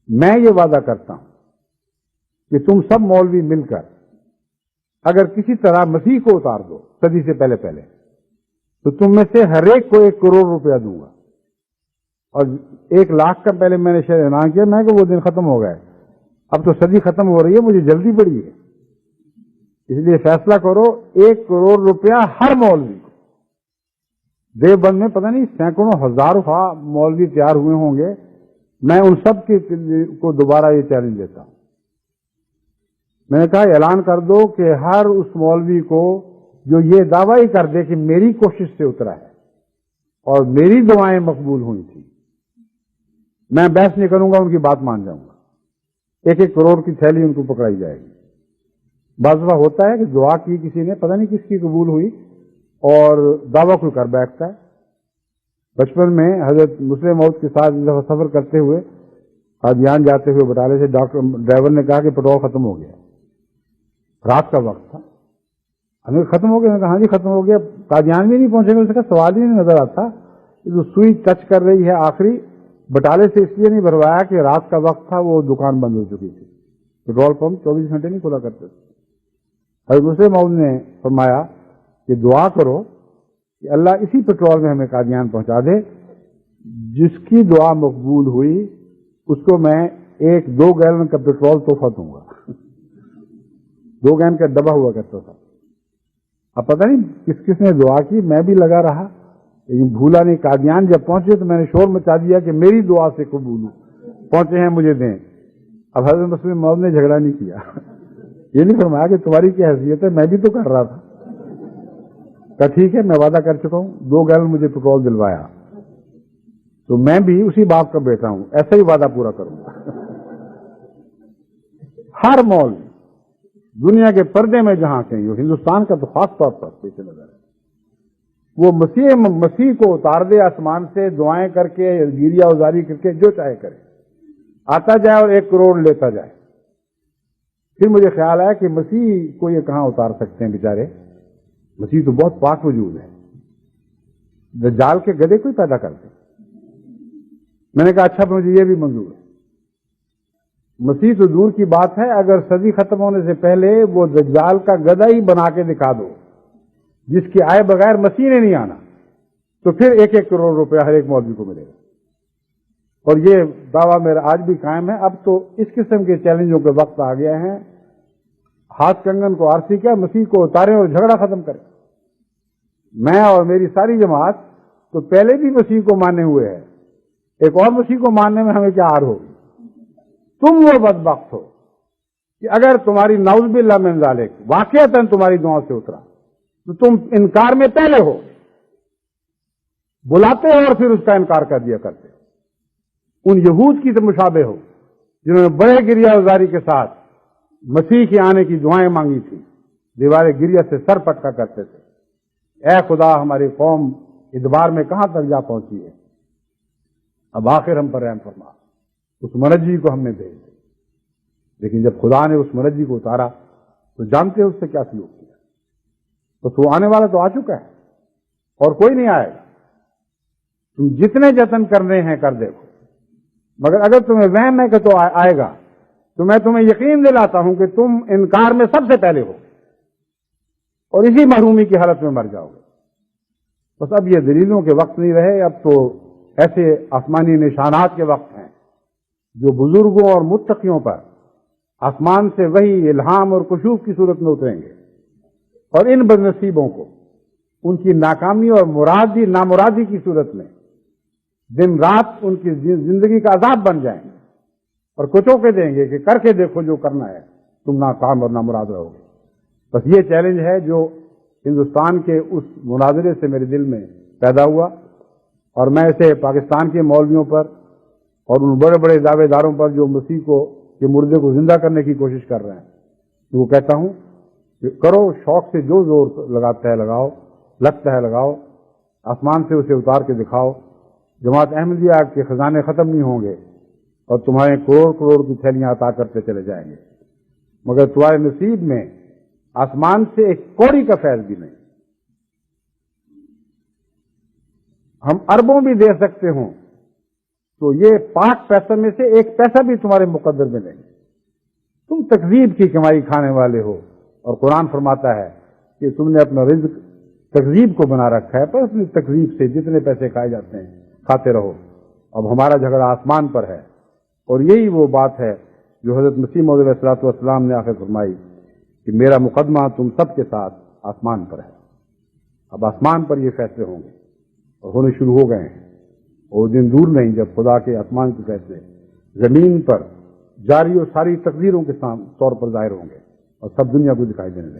میں یہ وعدہ کرتا ہوں کہ تم سب مولوی مل کر اگر کسی طرح مسیح کو اتار دو صدی سے پہلے تو تم میں سے ہر ایک کو 1 کروڑ روپیہ دوں گا. اور 1 لاکھ کا پہلے میں نے شاید اعلان کیا میں کہ وہ دن ختم ہو گئے. اب تو صدی ختم ہو رہی ہے, مجھے جلدی پڑی ہے, اس لیے فیصلہ کرو 1 کروڑ روپیہ ہر مولوی کو. دیوبند میں پتہ نہیں سینکڑوں ہزاروں مولوی تیار ہوئے ہوں گے. میں ان سب کو دوبارہ یہ چیلنج دیتا ہوں. میں نے کہا اعلان کر دو کہ ہر اس مولوی کو جو یہ دعویٰ ہی کر دے کہ میری کوشش سے اترا ہے اور میری دعائیں مقبول ہوئی تھیں, میں بحث نہیں کروں گا, ان کی بات مان جاؤں گا. 1 کروڑ کی تھیلی ان کو پکڑائی جائے گی. بعض دفعہ ہوتا ہے کہ دعا کی کسی نے, پتہ نہیں کس کی قبول ہوئی, اور دعویٰ کوئی کر بیٹھتا ہے. بچپن میں حضرت مسلم موت کے ساتھ سفر کرتے ہوئے قادیان جاتے ہوئے بٹالے سے ڈرائیور نے کہا کہ پیٹرول ختم ہو گیا. رات کا وقت تھا. ہمیں ختم ہو گیا, میں نے کہا ہاں جی ختم ہو گیا. قادیان بھی نہیں پہنچے گا, اس کا سوال ہی نہیں نظر آتا. جو سوئی ٹچ کر رہی ہے آخری بٹالے سے اس لیے نہیں بھروایا کہ رات کا وقت تھا, وہ دکان بند ہو چکی تھی. پیٹرول پمپ 24 گھنٹے نہیں کھلا کرتے تھے. حضرت مسلم موت نے فرمایا کہ دعا کرو کہ اللہ اسی پیٹرول میں ہمیں قادیان پہنچا دے. جس کی دعا مقبول ہوئی اس کو میں 2 گیلن کا پیٹرول تحفہ دوں گا. 2 گیلن کا ڈبہ ہوا کرتا تھا. اب پتہ نہیں کس نے دعا کی, میں بھی لگا رہا لیکن بھولا نہیں. قادیان جب پہنچے تو میں نے شور مچا دیا کہ میری دعا سے قبول ہوں, پہنچے ہیں مجھے دیں. اب حضرت مسلم موت نے جھگڑا نہیں کیا, یہ نہیں فرمایا کہ تمہاری کیا حیثیت ہے, میں بھی تو کر رہا تھا. کہ ٹھیک ہے میں وعدہ کر چکا ہوں, 2 گیلن مجھے پیٹرول دلوایا تو میں بھی اسی باپ کا بیٹا ہوں, ایسا ہی وعدہ پورا کروں گا. ہر مولوی دنیا کے پردے میں جہاں کہیں ہو, ہندوستان کا تو خاص طور پر پیش نظر ہے, وہ مسیح کو اتار دے آسمان سے, دعائیں کر کے گیریا ازاری کر کے جو چاہے کرے, آتا جائے اور 1 کروڑ لیتا جائے. پھر مجھے خیال آیا کہ مسیح کو یہ کہاں اتار سکتے ہیں بیچارے, مسیح تو بہت پاک وجود ہے. دجال کے گدھے کوئی پیدا کرتے. میں نے کہا اچھا مجھے یہ بھی منظور ہے. مسیح تو دور کی بات ہے, اگر صدی ختم ہونے سے پہلے وہ دجال کا گدھا ہی بنا کے دکھا دو جس کے آئے بغیر مسیح نے نہیں آنا, تو پھر 1 کروڑ روپیہ ہر ایک مولوی کو ملے گا. اور یہ دعویٰ میرا آج بھی قائم ہے. اب تو اس قسم کے چیلنجوں کے وقت آ گیا ہے. ہاتھ کنگن کو آرسی کیا, مسیح کو اتاریں اور جھگڑا ختم کریں. میں اور میری ساری جماعت تو پہلے بھی مسیح کو مانے ہوئے ہے, ایک اور مسیح کو ماننے میں ہمیں کیا آر ہوگی. تم وہ بدبخت ہو کہ اگر تمہاری نعوذ باللہ من ذالک واقعتاً تمہاری دعاؤں سے اترا تو تم انکار میں پہلے ہو, بلاتے ہو اور پھر اس کا انکار کر دیا کرتے. ان یہود کی تو مشابہ ہو جنہوں نے بڑے گریا ازاری کے ساتھ مسیح کے آنے کی دعائیں مانگی تھی, دیوار گریا سے سر پٹکا کرتے تھے. اے خدا ہماری قوم ادبار میں کہاں تک جا پہنچی ہے, اب آخر ہم پر رحم فرما. اس منجی کو ہم نے بھیج دیا, لیکن جب خدا نے اس منجی کو اتارا تو جانتے ہیں اس سے کیا سلوک کیا. تو وہ آنے والا تو آ چکا ہے اور کوئی نہیں آئے گا. تم جتنے جتن کرنے ہیں کر دیکھو, مگر اگر تمہیں وہم ہے کہ تو آئے گا تو میں تمہیں یقین دلاتا ہوں کہ تم انکار میں سب سے پہلے ہو اور اسی محرومی کی حالت میں مر جاؤ گے. بس اب یہ دلیلوں کے وقت نہیں رہے, اب تو ایسے آسمانی نشانات کے وقت ہیں جو بزرگوں اور متقیوں پر آسمان سے وہی الہام اور کشوف کی صورت میں اتریں گے, اور ان بدنصیبوں کو ان کی ناکامی اور نامرادی کی صورت میں دن رات ان کی زندگی کا عذاب بن جائیں گے اور کچو کے دیں گے کہ کر کے دیکھو جو کرنا ہے, تم ناکام اور نامراد رہو گے. بس یہ چیلنج ہے جو ہندوستان کے اس مناظرے سے میرے دل میں پیدا ہوا, اور میں اسے پاکستان کے مولویوں پر اور ان بڑے بڑے دعوے داروں پر جو مسیح کو کے مردے کو زندہ کرنے کی کوشش کر رہے ہیں, تو وہ کہتا ہوں کہ کرو, شوق سے جو زور لگاتا ہے لگاؤ, لگتا ہے لگاؤ, آسمان سے اسے اتار کے دکھاؤ. جماعت احمدیہ کے خزانے ختم نہیں ہوں گے اور تمہارے کروڑ کروڑ کی تھیلیاں عطا کرتے چلے جائیں گے, مگر تمہارے نصیب میں آسمان سے ایک کوڑی کا فیض بھی نہیں. ہم اربوں بھی دے سکتے ہوں تو یہ 5 پیسوں میں سے 1 پیسہ بھی تمہارے مقدر میں نہیں. تم تکذیب کی کمائی کھانے والے ہو، اور قرآن فرماتا ہے کہ تم نے اپنا رزق تکذیب کو بنا رکھا ہے، پر اپنی تکذیب سے جتنے پیسے کھائے جاتے ہیں کھاتے رہو. اب ہمارا جھگڑا آسمان پر ہے، اور یہی وہ بات ہے جو حضرت مسیح موعود علیہ الصلوۃ والسلام نے آخر فرمائی کہ میرا مقدمہ تم سب کے ساتھ آسمان پر ہے. اب آسمان پر یہ فیصلے ہوں گے اور ہونے شروع ہو گئے ہیں، اور دن دور نہیں جب خدا کے آسمان کے فیصلے زمین پر جاری اور ساری تقدیروں کے طور پر ظاہر ہوں گے اور سب دنیا کو دکھائی دینے لگیں.